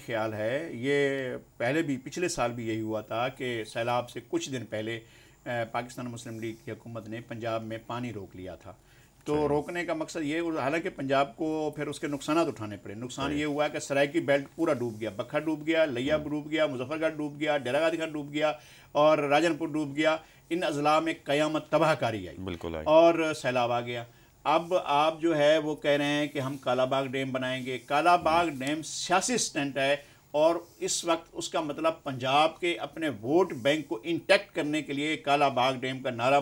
خیال ہے یہ پہلے بھی پچھلے سال بھی یہی ہوا تھا کہ سیلاب سے کچھ دن پہلے پاکستان مسلم لیگ کی حکومت نے پنجاب میں پانی روک لیا تھا. تو روکنے کا مقصد یہ، حالانکہ پنجاب کو پھر اس کے نقصانات اٹھانے پڑے. نقصان یہ ہوا کہ سرائکی بیلٹ پورا ڈوب گیا، بکھا ڈوب گیا، لیا ڈوب گیا، مظفر گڑھ ڈوب گیا، ڈیرہ غازی خان ڈوب گیا اور راجن پور ڈوب گیا. ان اضلاع میں قیامت تباہ کاری آئی اور سیلاب آ گیا. اب آپ جو ہے وہ کہہ رہے ہیں کہ ہم کالا باغ ڈیم بنائیں گے. کالا باغ ڈیم سیاسی سٹنٹ ہے اور اس وقت اس کا مطلب پنجاب کے اپنے ووٹ بینک کو انٹیکٹ کرنے کے لیے کالا باغ ڈیم کا نعرہ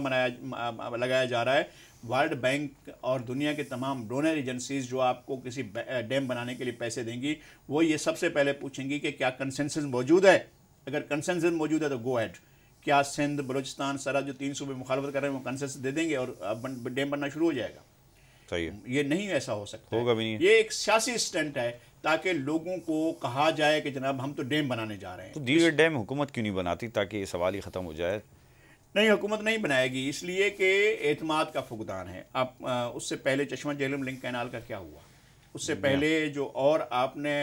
لگایا جا رہا ہے. ورلڈ بینک اور دنیا کے تمام ڈونر ایجنسیز جو آپ کو کسی ڈیم بنانے کے لیے پیسے دیں گی وہ یہ سب سے پہلے پوچھیں گی کہ کیا کنسنسس موجود ہے. اگر کنسنسس موجود ہے تو گو ایڈ. کیا سندھ، بلوچستان، سرحد جو 3 صوبے مخالفت کر رہے ہیں وہ کنسنسس دے دیں گے اور ڈیم بننا شروع ہو جائے گا؟ صحیح. یہ نہیں ایسا ہو سکتا ہوگا بھی نہیں. یہ ایک سیاسی سٹنٹ ہے تاکہ لوگوں کو کہا جائے کہ جناب ہم تو ڈیم بنانے جا رہے ہیں. تو دیگر ڈیم حکومت کیوں نہیں بناتی تاکہ یہ سوال ہی ختم ہو جائے؟ نہیں، حکومت نہیں بنائے گی اس لیے کہ اعتماد کا فقدان ہے. آپ اس سے پہلے چشمہ جہلم لنک کینال کا کیا ہوا؟ اس سے پہلے جو اور آپ نے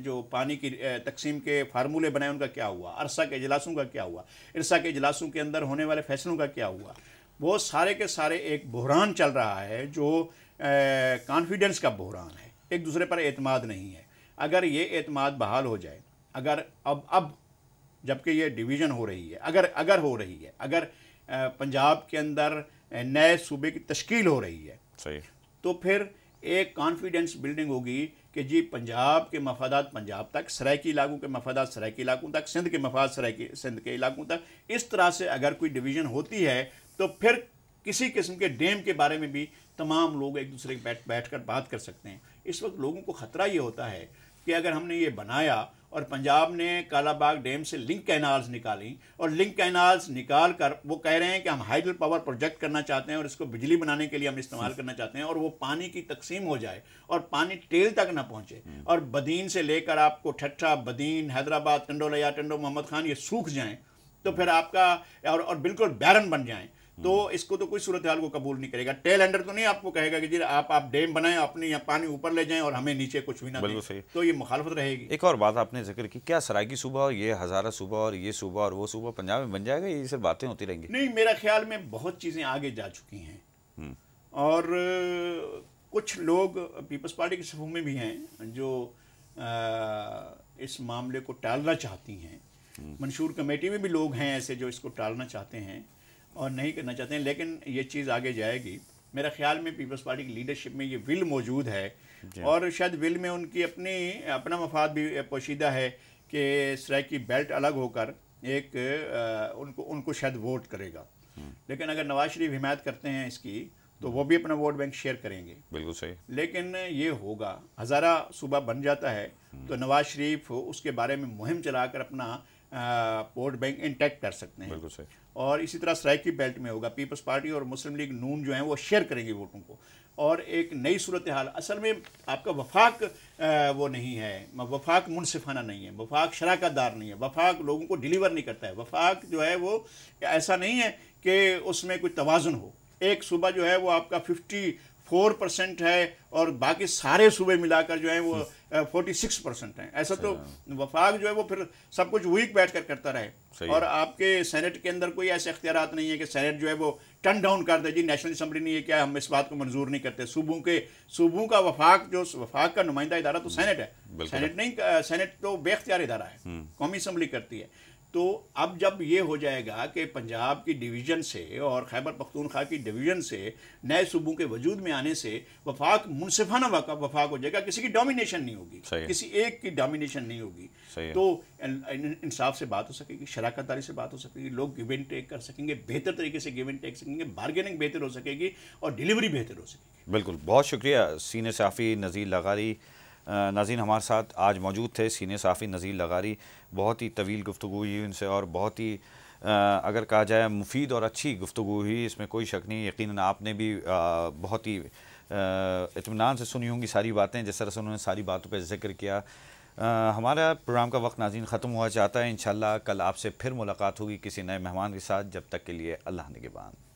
جو پانی کی تقسیم کے فارمولے بنائے ان کا کیا ہوا؟ عرصہ کے اجلاسوں کا کیا ہوا؟ عرصہ کے اجلاسوں کے اندر ہونے والے فیصلوں کا کیا ہوا؟ وہ سارے کے سارے ایک بحران چل رہا ہے جو کانفیڈنس کا بحران ہے. ایک دوسرے پر اعتماد نہیں ہے. اگر یہ اعتماد بحال ہو جائے، اگر اب جبکہ یہ ڈویژن ہو رہی ہے، اگر ہو رہی ہے، اگر پنجاب کے اندر نئے صوبے کی تشکیل ہو رہی ہے، صحیح، تو پھر ایک کانفیڈنس بلڈنگ ہوگی کہ جی پنجاب کے مفادات پنجاب تک، سرائکی علاقوں کے مفادات سرائکی علاقوں تک، سندھ کے مفاد سندھ کے علاقوں تک. اس طرح سے اگر کوئی ڈویژن ہوتی ہے تو پھر کسی قسم کے ڈیم کے بارے میں بھی تمام لوگ ایک دوسرے کے بیٹھ کر بات کر سکتے ہیں. اس وقت لوگوں کو خطرہ یہ ہوتا ہے کہ اگر ہم نے یہ بنایا اور پنجاب نے کالا باغ ڈیم سے لنک کینالز نکالی اور لنک کینالز نکال کر وہ کہہ رہے ہیں کہ ہم ہائیڈل پاور پروجیکٹ کرنا چاہتے ہیں اور اس کو بجلی بنانے کے لیے ہم استعمال کرنا چاہتے ہیں، اور وہ پانی کی تقسیم ہو جائے اور پانی ٹیل تک نہ پہنچے اور بدین سے لے کر آپ کو ٹھٹھا، بدین، حیدرآباد، ٹنڈو لیا، ٹنڈو محمد خان یہ سوکھ جائیں تو پھر آپ کا اور بالکل بیرن بن جائیں تو اس کو تو کوئی صورتحال کو قبول نہیں کرے گا. ٹیل اینڈر تو نہیں آپ کو کہے گا کہ جی آپ ڈیم بنائیں، اپنی پانی اوپر لے جائیں اور ہمیں نیچے کچھ بھی نہ دیں. تو یہ مخالفت رہے گی. ایک اور بات آپ نے ذکر کی، کیا سرائکی صوبہ اور یہ ہزارہ صوبہ اور یہ صوبہ اور وہ صوبہ پنجاب میں بن جائے گا؟ یہ صرف باتیں ہوتی رہیں گی؟ نہیں، میرا خیال میں بہت چیزیں آگے جا چکی ہیں اور کچھ لوگ پیپلز پارٹی کے صفوں میں بھی ہیں جو اس معاملے کو ٹالنا چاہتی ہیں. منشور کمیٹی میں بھی لوگ ہیں ایسے جو اس کو ٹالنا چاہتے ہیں اور نہیں کرنا چاہتے ہیں، لیکن یہ چیز آگے جائے گی. میرا خیال میں پیپلز پارٹی کی لیڈرشپ میں یہ ول موجود ہے اور شاید ول میں ان کی اپنا مفاد بھی پوشیدہ ہے کہ سرائکی بیلٹ الگ ہو کر ایک ان کو شاید ووٹ کرے گا. لیکن اگر نواز شریف حمایت کرتے ہیں اس کی تو وہ بھی اپنا ووٹ بینک شیئر کریں گے. بالکل صحیح. لیکن یہ ہوگا، ہزارہ صوبہ بن جاتا ہے تو نواز شریف اس کے بارے میں مہم چلا کر اپنا ووٹ بینک انٹیکٹ کر سکتے ہیں. بالکل صحیح. اور اسی طرح سرائکی بیلٹ میں ہوگا. پیپلز پارٹی اور مسلم لیگ نون جو ہیں وہ شیئر کریں گے ووٹوں کو اور ایک نئی صورتحال. اصل میں آپ کا وفاق وہ نہیں ہے، وفاق منصفانہ نہیں ہے، وفاق شراکت دار نہیں ہے، وفاق لوگوں کو ڈیلیور نہیں کرتا ہے. وفاق جو ہے وہ ایسا نہیں ہے کہ اس میں کوئی توازن ہو. ایک صوبہ جو ہے وہ آپ کا 54% ہے اور باقی سارے صوبے ملا کر جو ہیں وہ 46% ہیں. ایسا تو وفاق جو ہے وہ پھر سب کچھ ویک بیٹھ کر کرتا رہے. اور آپ کے سینٹ کے اندر کوئی ایسے اختیارات نہیں ہے کہ سینٹ جو ہے وہ ٹرن ڈاؤن کر دے، جی نیشنل اسمبلی نے یہ کیا، ہم اس بات کو منظور نہیں کرتے. صوبوں کا وفاق کا نمائندہ ادارہ تو سینٹ ہے. سینٹ نہیں، سینٹ تو بے اختیار ادارہ ہے، قومی اسمبلی کرتی ہے. تو اب جب یہ ہو جائے گا کہ پنجاب کی ڈویژن سے اور خیبر پختونخوا کی ڈویژن سے نئے صوبوں کے وجود میں آنے سے وفاق منصفانہ وفاق ہو جائے گا. کسی کی ڈومینیشن نہیں ہوگی، کسی ایک کی ڈومینیشن نہیں ہوگی. تو انصاف سے بات ہو سکے گی، شراکت داری سے بات ہو سکے گی، لوگ گیو اینڈ ٹیک کر سکیں گے، بہتر طریقے سے گیو اینڈ ٹیک سکیں گے، بارگیننگ بہتر ہو سکے گی اور ڈیلیوری بہتر ہو سکے گی. بالکل. بہت شکریہ سینئر صحافی نذیر لغاری. ناظرین ہمارے ساتھ آج موجود تھے سینئر صحافی نذیر لغاری. بہت ہی طویل گفتگو ہوئی ان سے اور بہت ہی اگر کہا جائے مفید اور اچھی گفتگو ہوئی، اس میں کوئی شک نہیں. یقیناً آپ نے بھی بہت ہی اطمینان سے سنی ہوں گی ساری باتیں، جس طرح سے انہوں نے ساری باتوں پہ ذکر کیا. ہمارا پروگرام کا وقت ناظرین ختم ہوا چاہتا ہے. انشاءاللہ کل آپ سے پھر ملاقات ہوگی کسی نئے مہمان کے ساتھ. جب تک کے لیے اللہ نگہبان.